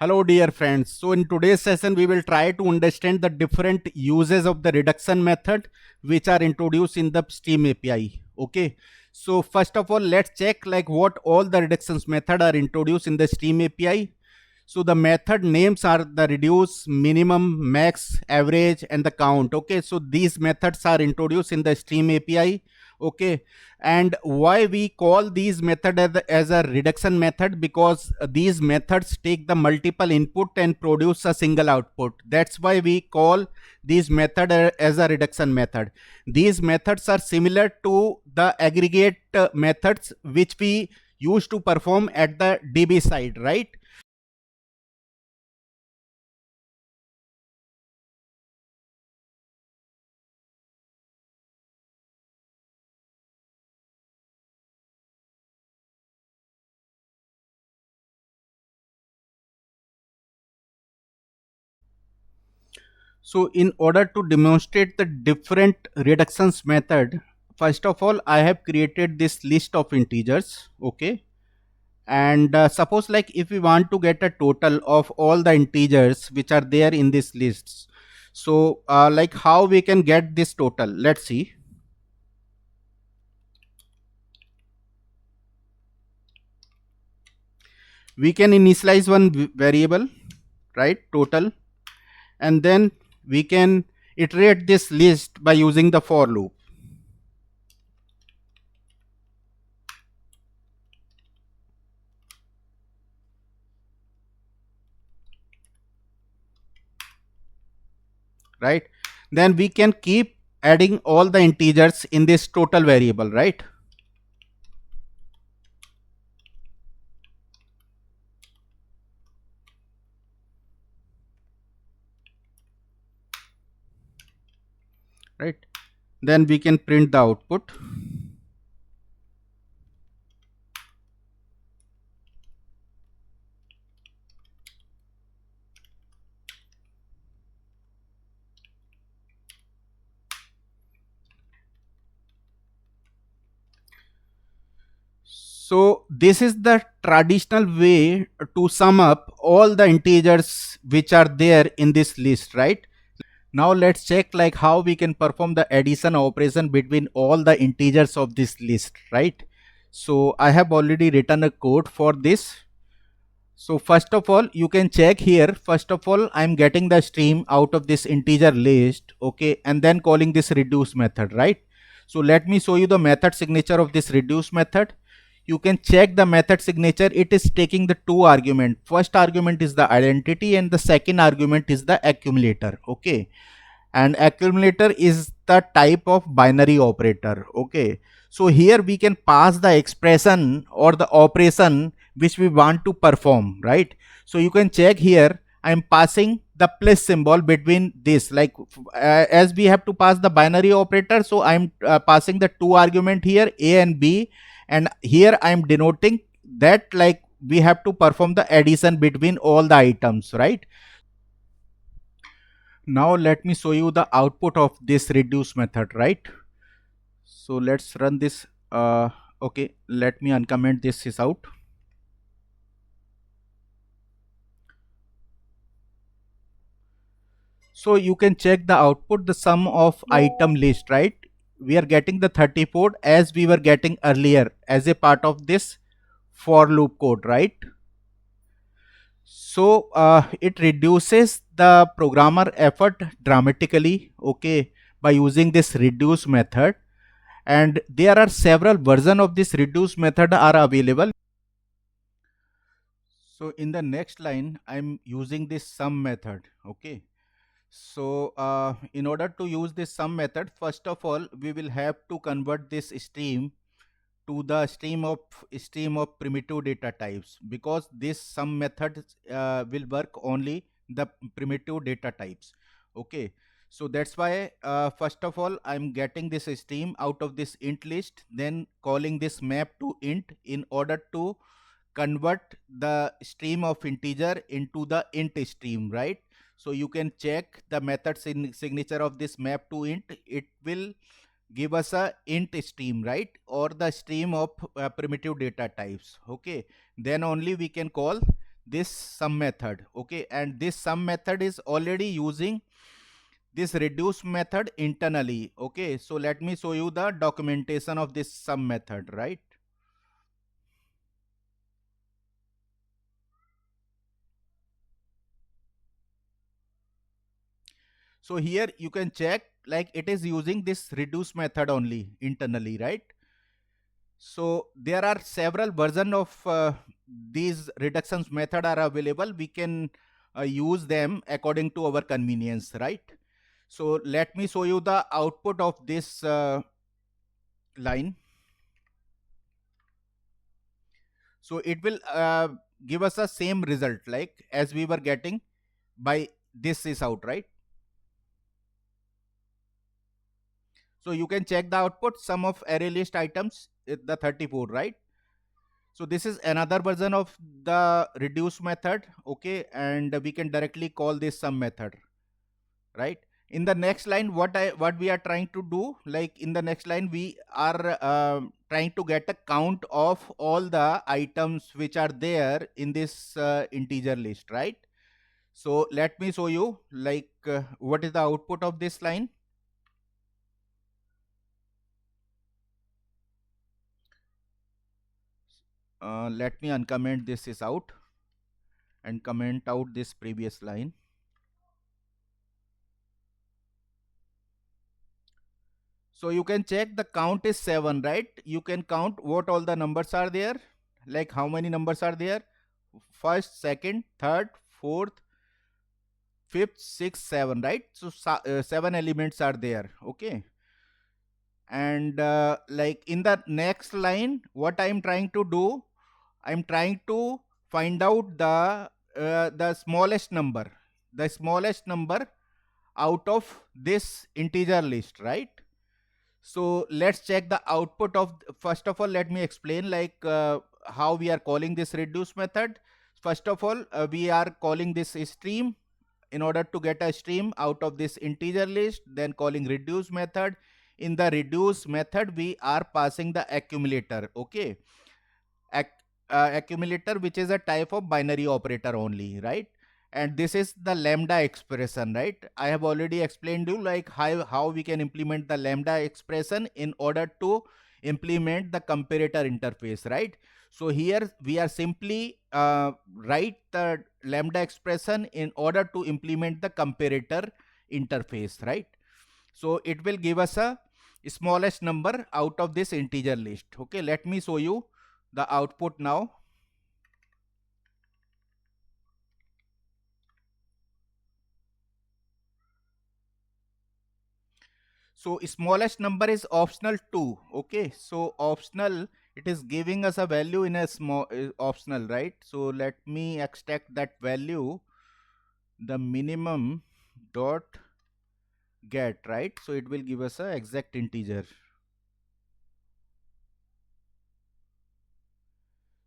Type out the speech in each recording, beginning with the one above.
Hello dear friends. So in today's session we will try to understand the different uses of the reduction method which are introduced in the Steam API. Okay. So first of all, let's check like what all the reductions method are introduced in the Steam API. So the method names are the reduce, minimum, max, average and the count. Okay. So these methods are introduced in the Steam API. Okay. And why we call these method as a reduction method? Because these methods take the multiple input and produce a single output. That's why we call these method as a reduction method. These methods are similar to the aggregate methods which we used to perform at the DB side, right? So in order to demonstrate the different reductions method, first of all, I have created this list of integers. Okay. And suppose like if we want to get a total of all the integers which are there in this lists. So like how we can get this total? Let's see. We can initialize one variable, right? Total. And then we can iterate this list by using the for loop. Right? Then we can keep adding all the integers in this total variable, right? Right? Then we can print the output. So this is the traditional way to sum up all the integers which are there in this list, right? Now let's check like how we can perform the addition operation between all the integers of this list, right? So I have already written a code for this. So first of all, you can check here. First of all, I'm getting the stream out of this integer list. Okay. And then calling this reduce method, right? So let me show you the method signature of this reduce method. You can check the method signature. It is taking the two argument. First argument is the identity and the second argument is the accumulator. Okay. And accumulator is the type of binary operator. Okay. So here we can pass the expression or the operation which we want to perform, right? So you can check here, I'm passing the plus symbol between this, like as we have to pass the binary operator. So I'm passing the two argument here, a and b, and here I'm denoting that like we have to perform the addition between all the items, right? Now let me show you the output of this reduce method, right? So let's run this. Okay, let me uncomment this is out. So you can check the output, the sum of item list, right? We are getting the 34 as we were getting earlier as a part of this for loop code, right? So it reduces the programmer effort dramatically, okay, by using this reduce method. And there are several versions of this reduce method are available. So in the next line, I'm using this sum method, okay. So in order to use this sum method, first of all, we will have to convert this stream to the stream of primitive data types, because this sum method will work only the primitive data types. Okay. So that's why first of all, I'm getting this stream out of this int list, then calling this map to int in order to convert the stream of integer into the int stream, right? So you can check the method signature of this map to int. It will give us a int stream, right, or the stream of primitive data types. Okay, then only we can call this sum method. Okay, and this sum method is already using this reduce method internally. Okay, so let me show you the documentation of this sum method, right? So here you can check like it is using this reduce method only internally, right? So there are several versions of these reductions method are available. We can use them according to our convenience, right? So let me show you the output of this line. So it will give us the same result like as we were getting by this is out, right? So you can check the output, sum of array list items is the 34, right? So this is another version of the reduce method. Okay, and we can directly call this sum method, right? In the next line, what we are trying to do, like in the next line we are trying to get a count of all the items which are there in this integer list, right? So let me show you like what is the output of this line. Let me uncomment this is out and comment out this previous line. So you can check the count is 7, right? You can count what all the numbers are there, like how many numbers are there: first, second, third, fourth, fifth, sixth, 7, right? So 7 elements are there. Okay, and like in the next line, what I'm trying to do, I'm trying to find out the smallest number, out of this integer list, right? So let's check the output of, first of all, let me explain like how we are calling this reduce method. First of all, we are calling this stream in order to get a stream out of this integer list, then calling reduce method. In the reduce method, we are passing the accumulator. Okay, accumulator, which is a type of binary operator only, right? And this is the lambda expression, right? I have already explained you like how we can implement the lambda expression in order to implement the comparator interface, right? So here we are simply write the lambda expression in order to implement the comparator interface, right? So it will give us a smallest number out of this integer list. Okay, let me show you the output now. So smallest number is optional 2. Okay, so optional, it is giving us a value in a small optional, right? So let me extract that value, the minimum dot get, right? So it will give us a exact integer.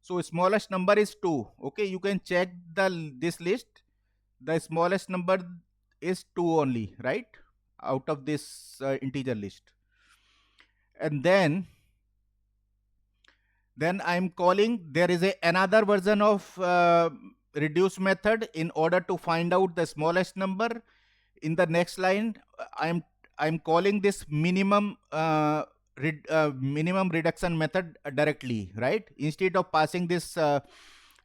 So smallest number is 2. Okay, you can check this list. The smallest number is 2 only, right? Out of this integer list. And then I'm calling, there is another version of reduce method in order to find out the smallest number. In the next line, I'm calling this minimum reduction method directly, right? Instead of passing this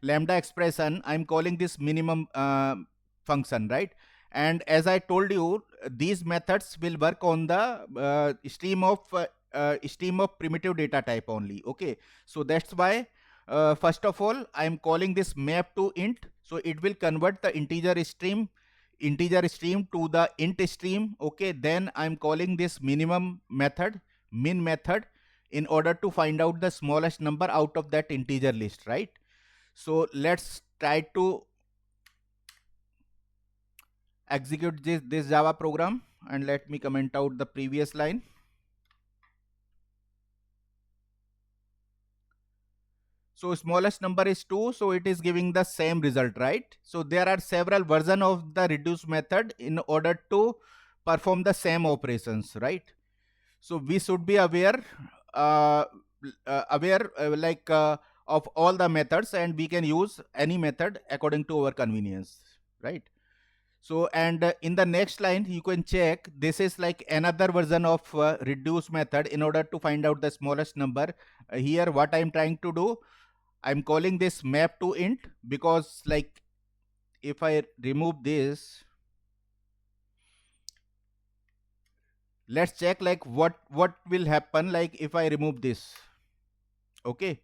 lambda expression, I'm calling this minimum function, right? And as I told you, these methods will work on the stream of primitive data type only. Okay, so that's why first of all I'm calling this map to int, so it will convert the integer stream to the int stream. Okay, then I'm calling this minimum method, min method, in order to find out the smallest number out of that integer list, right? So let's try to execute this Java program, and let me comment out the previous line. So smallest number is 2, so it is giving the same result, right? So there are several versions of the reduce method in order to perform the same operations, right? So we should be aware uh, of all the methods, and we can use any method according to our convenience, right? So and in the next line you can check, this is like another version of reduce method in order to find out the smallest number. Here what I am trying to do, I'm calling this map to int, because like if I remove this, let's check like what will happen like if I remove this. Okay,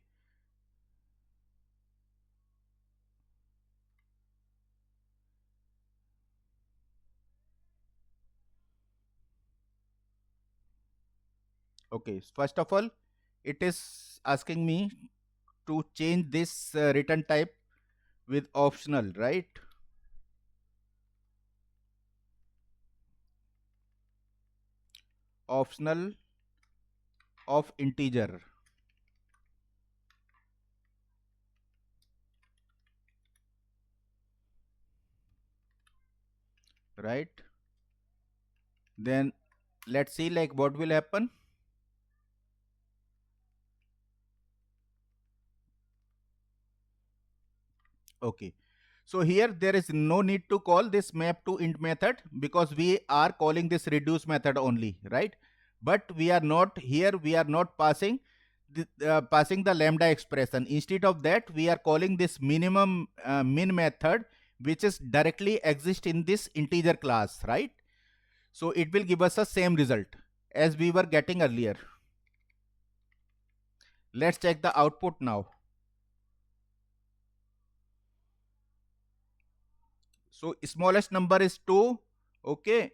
okay, first of all it is asking me to change this return type with optional, right? Optional of integer, right? Then let's see like what will happen. Okay, so here there is no need to call this map to int method, because we are calling this reduce method only, right? But we are not here, we are not passing the lambda expression. Instead of that, we are calling this minimum min method, which is directly exist in this integer class, right? So it will give us the same result as we were getting earlier. Let's check the output now. So smallest number is 2. Okay,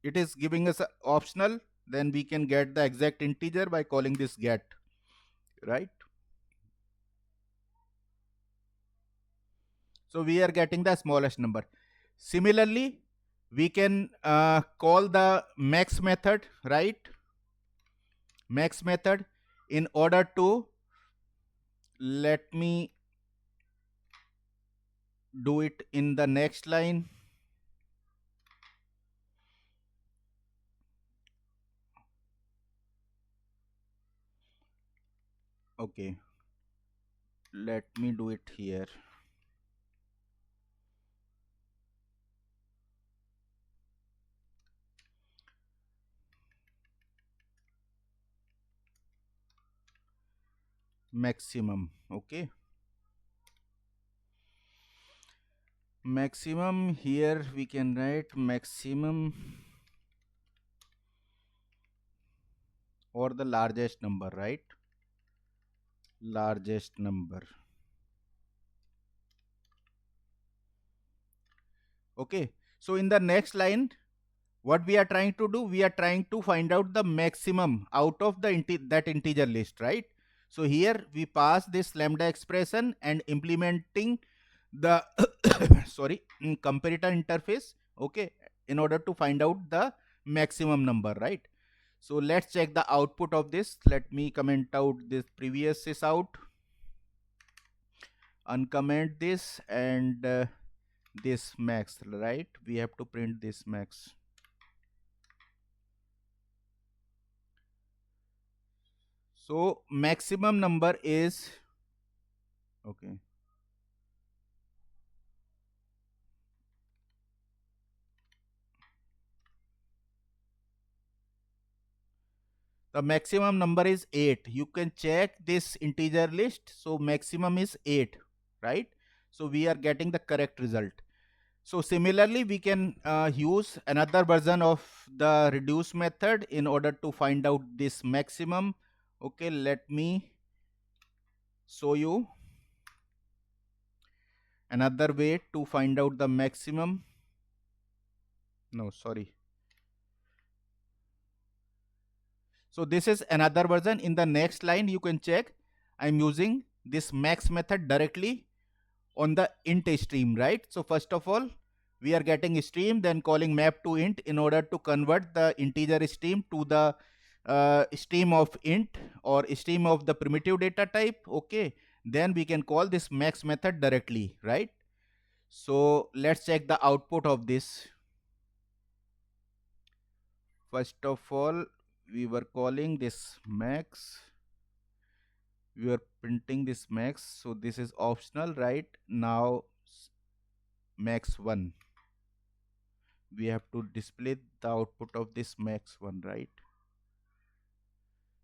it is giving us a optional, then we can get the exact integer by calling this get, right? So we are getting the smallest number. Similarly, we can call the max method, right? Max method in order to, let me do it in the next line. Okay, let me do it here. Maximum, okay. Maximum, here we can write maximum or the largest number, right? Largest number. Okay, so in the next line, what we are trying to do, we are trying to find out the maximum out of the that integer list, right? So here we pass this lambda expression and implementing the sorry, comparator interface, okay, in order to find out the maximum number, right? So let's check the output of this. Let me comment out this previous is out, uncomment this, and this max, right? We have to print this max. So maximum number is, okay, the maximum number is 8. You can check this integer list. So maximum is 8, right? So we are getting the correct result. So similarly, we can use another version of the reduce method in order to find out this maximum. Okay, let me show you another way to find out the maximum. No, sorry. So this is another version. In the next line, you can check, I'm using this max method directly on the int stream, right? So first of all, we are getting stream, then calling map to int in order to convert the integer stream to the stream of int or stream of the primitive data type. Okay, then we can call this max method directly, right? So let's check the output of this. First of all, we were calling this max, we were printing this max, so this is optional. Right now max 1, we have to display the output of this max 1, right?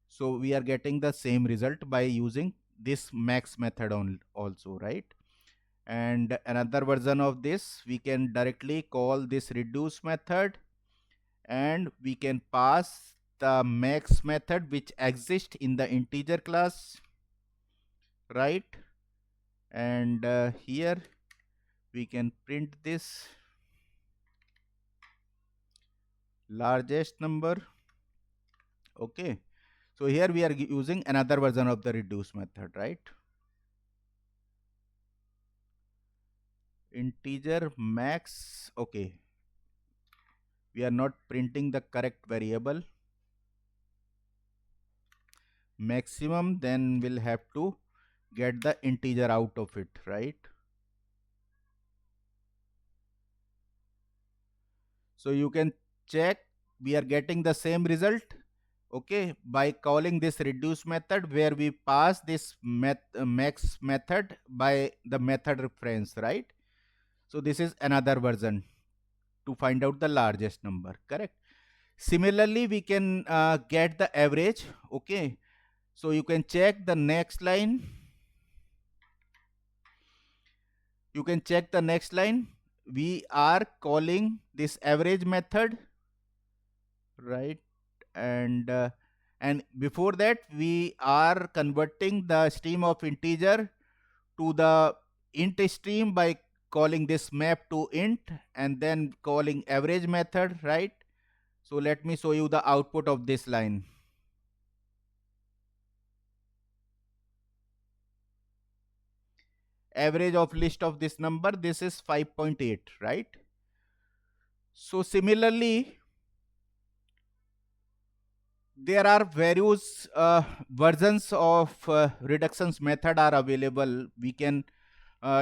So we are getting the same result by using this max method on also, right? And another version of this, we can directly call this reduce method, and we can pass the max method which exists in the integer class, right? And here we can print this largest number. Okay, so here we are using another version of the reduce method, right? Integer max. Okay, we are not printing the correct variable. Maximum, then we'll have to get the integer out of it, right? So you can check, we are getting the same result, okay, by calling this reduce method, where we pass this max method by the method reference, right? So this is another version to find out the largest number, correct? Similarly, we can get the average. Okay, so you can check the next line. You can check the next line. We are calling this average method, right? And before that, we are converting the stream of integer to the int stream by calling this map to int, and then calling average method, right? So let me show you the output of this line. Average of list of this number, this is 5.8, right? So similarly, there are various versions of reductions method are available. We can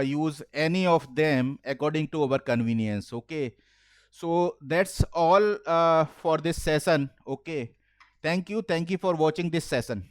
use any of them according to our convenience. Okay, so that's all for this session. Okay, thank you for watching this session.